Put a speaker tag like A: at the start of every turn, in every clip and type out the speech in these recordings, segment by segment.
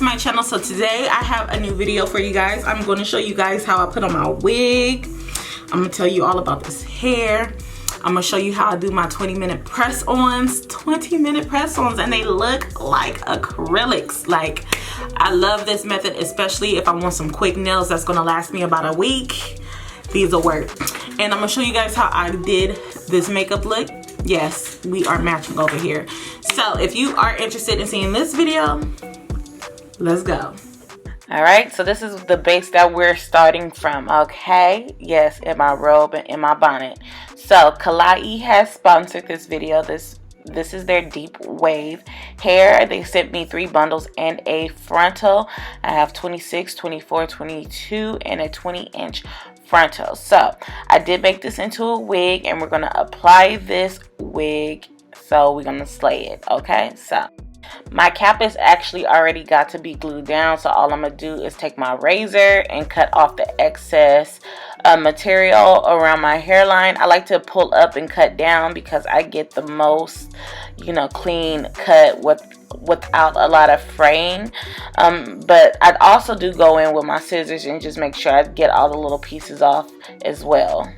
A: to my channel. So today I have a new video for you guys. I'm going to show you guys how I put on my wig. I'm going to tell you all about this hair. I'm going to show you how I do my 20-minute press-ons. 20-minute press-ons, and they look like acrylics. Like, I love this method, especially if I want some quick nails that's going to last me about a week. These will work. And I'm going to show you guys how I did this makeup look. Yes, we are matching over here. So if you are interested in seeing this video, let's go. All right, so this is the base that we're starting from, okay? Yes, in my robe and in my bonnet. So Klaiyi has sponsored this video. This is their Deepwave hair. They sent me 3 bundles and a frontal. I have 26, 24, 22, and a 20-inch frontal. So I did make this into a wig, and we're going to apply this wig. So we're going to slay it, okay? So my cap is actually already got to be glued down, so all I'm going to do is take my razor and cut off the excess material around my hairline. I like to pull up and cut down because I get the most, you know, clean cut without a lot of fraying. But I'd also do go in with my scissors and just make sure I get all the little pieces off as well.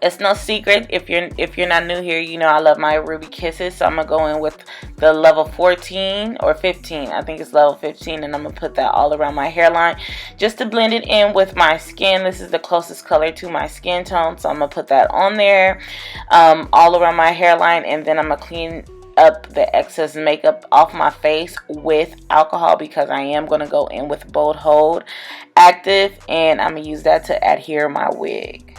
A: It's no secret, if you're not new here, you know I love my ruby kisses. So I'm gonna go in with the level 14 or 15. I think it's level 15, and I'm gonna put that all around my hairline just to blend it in with my skin. This is the closest color to my skin tone, so I'm gonna put that on there, all around my hairline, and then I'm gonna clean up the excess makeup off my face with alcohol because I am gonna go in with Bold Hold Active, and I'm gonna use that to adhere my wig.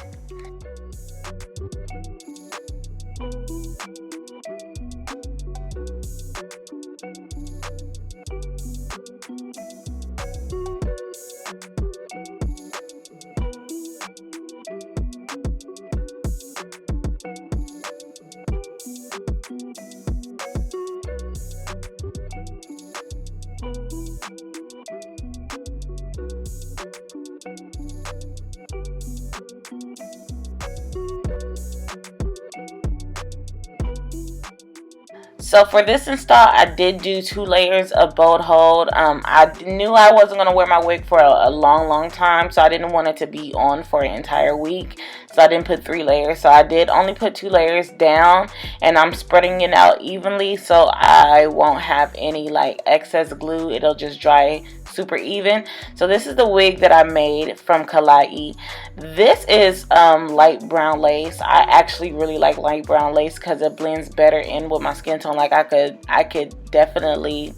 A: So for this install, I did do 2 layers of Bold Hold. I knew I wasn't going to wear my wig for a long time, so I didn't want it to be on for an entire week. So I didn't put 3 layers. So I did only put 2 layers down, and I'm spreading it out evenly so I won't have any like excess glue. It'll just dry super even. So this is the wig that I made from Klaiyi. This is light brown lace. I actually really like light brown lace because it blends better in with my skin tone. Like I could definitely,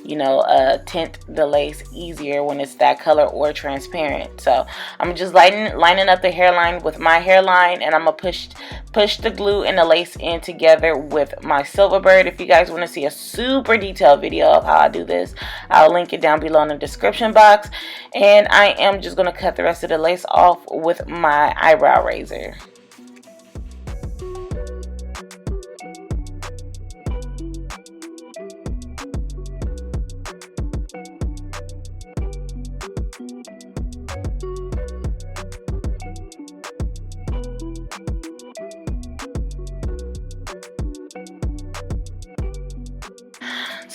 A: you know, tint the lace easier when it's that color or transparent. So I'm just lining up the hairline with my hairline, and I'm gonna push the glue and the lace in together with my Silverbird. If you guys want to see a super detailed video of how I do this, I'll link it down below in the description box. And I am just gonna cut the rest of the lace off with my eyebrow razor.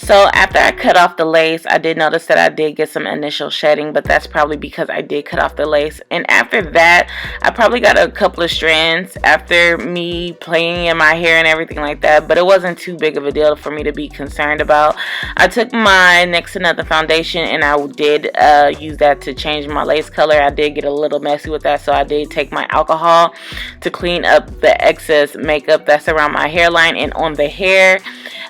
A: So after I cut off the lace, I did notice that I did get some initial shedding, but that's probably because I did cut off the lace. And after that, I probably got a couple of strands after me playing in my hair and everything like that, but it wasn't too big of a deal for me to be concerned about. I took my Next to Nothing foundation and I did use that to change my lace color. I did get a little messy with that, so I did take my alcohol to clean up the excess makeup that's around my hairline and on the hair.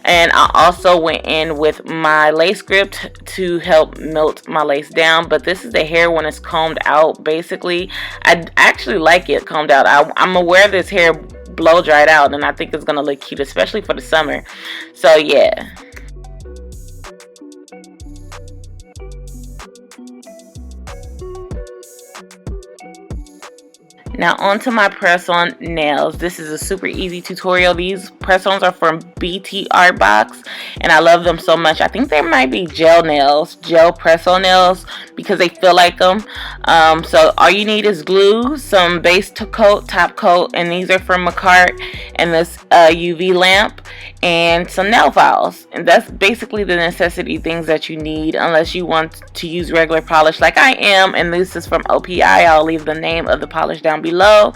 A: And I also went in with my lace grip to help melt my lace down. But this is the hair when it's combed out. Basically, I actually like it combed out. I'm aware this hair blow dried out, and I think it's gonna look cute, especially for the summer. So yeah. Now onto my press-on nails. This is a super easy tutorial. These press-ons are from BTArtbox, and I love them so much. I think they might be gel nails, gel press-on nails, because they feel like them. So all you need is glue, some base coat, top coat, and these are from Cork, and this UV lamp, and some nail files. And that's basically the necessity things that you need, unless you want to use regular polish like I am. And this is from OPI. I'll leave the name of the polish down below.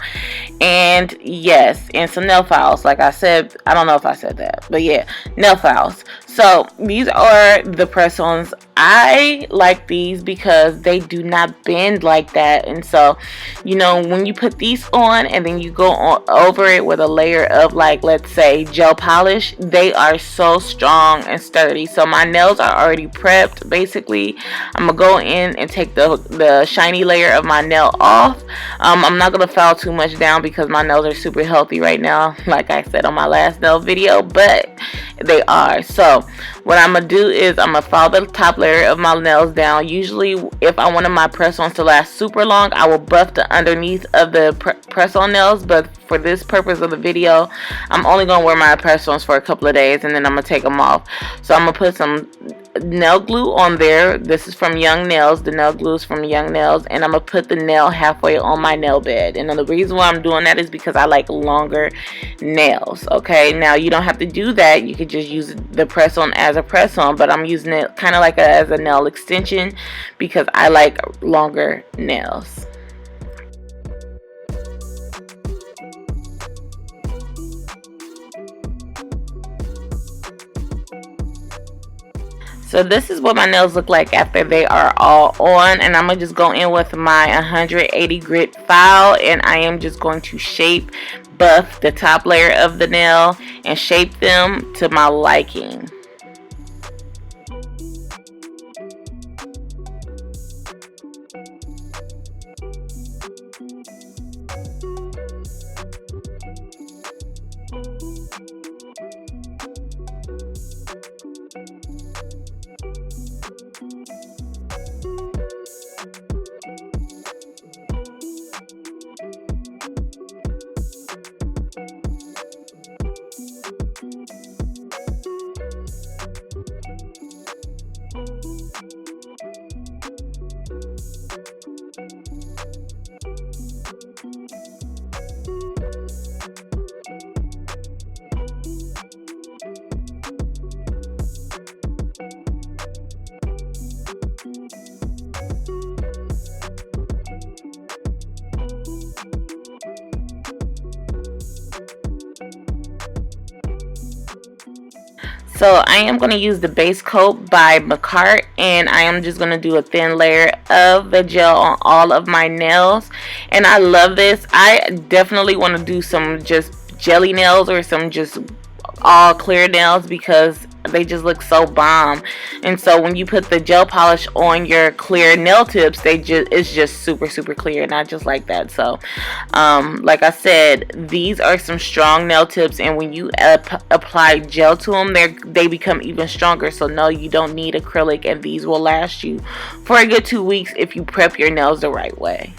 A: And yes, and some nail files. Like I said, I don't know if I said that, but yeah, nail files. So these are the press-ons. I like these because they do not bend like that. And so, you know, when you put these on and then you go over it with a layer of, like, let's say gel polish, they are so strong and sturdy. So my nails are already prepped. Basically, I'm gonna go in and take the shiny layer of my nail off. I'm not gonna file too much down because my nails are super healthy right now, like I said on my last nail video, but they are. So what I'm gonna do is I'm gonna file the top layer of my nails down. Usually if I wanted my press-ons to last super long, I will buff the underneath of the press-on nails, but for this purpose of the video, I'm only gonna wear my press-ons for a couple of days and then I'm gonna take them off. So I'm gonna put some nail glue on there. This is from Young Nails. The nail glue is from Young Nails, and I'm gonna put the nail halfway on my nail bed. And then the reason why I'm doing that is because I like longer nails. Okay, now you don't have to do that. You could just use the press on as a press on, but I'm using it kind of like as a nail extension because I like longer nails. So this is what my nails look like after they are all on, and I'm going to just go in with my 180 grit file, and I am just going to buff the top layer of the nail and shape them to my liking. So I am going to use the base coat by Cork, and I am just going to do a thin layer of the gel on all of my nails. And I love this. I definitely want to do some just jelly nails or some just all clear nails because they just look so bomb. And so when you put the gel polish on your clear nail tips, it's just super clear, and I just like that. So like I said, these are some strong nail tips, and when you apply gel to them, they become even stronger. So no, you don't need acrylic, and these will last you for a good 2 weeks if you prep your nails the right way.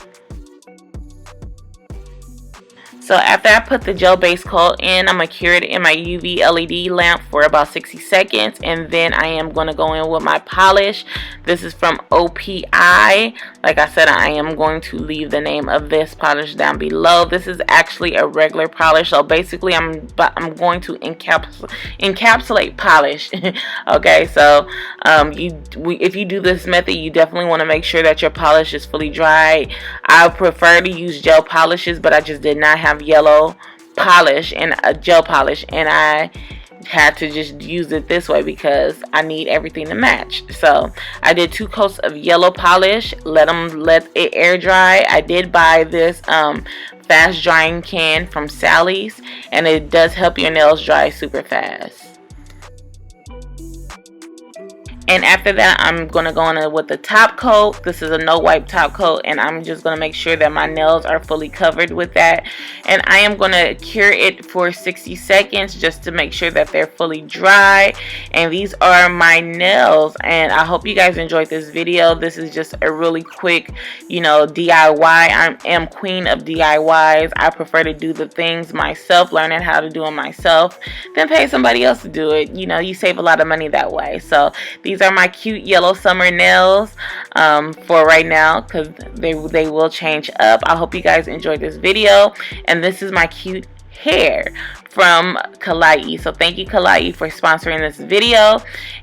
A: So after I put the gel base coat in, I'm going to cure it in my UV LED lamp for about 60 seconds. And then I am going to go in with my polish. This is from OPI. Like I said, I am going to leave the name of this polish down below. This is actually a regular polish. So basically, I'm going to encapsulate polish. Okay, so if you do this method, you definitely want to make sure that your polish is fully dry. I prefer to use gel polishes, but I just did not have yellow polish and a gel polish, and I had to just use it this way because I need everything to match. So I did 2 coats of yellow polish, let it air dry. I did buy this fast drying can from Sally's, and it does help your nails dry super fast. And after that, I'm going to go in with the top coat. This is a no wipe top coat, and I'm just going to make sure that my nails are fully covered with that. And I am going to cure it for 60 seconds just to make sure that they're fully dry. And these are my nails, and I hope you guys enjoyed this video. This is just a really quick, you know, DIY. I am queen of DIYs. I prefer to do the things myself, learning how to do them myself, than pay somebody else to do it. You know, you save a lot of money that way. So these are my cute yellow summer nails for right now, because they will change up. I hope you guys enjoyed this video. And this is my cute hair from Klaiyi. So thank you, Klaiyi, for sponsoring this video.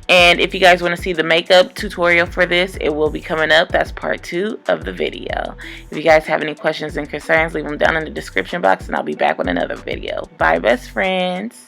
A: And if you guys want to see the makeup tutorial for this, it will be coming up. That's part 2 of the video. If you guys have any questions and concerns, leave them down in the description box, and I'll be back with another video. Bye, best friends.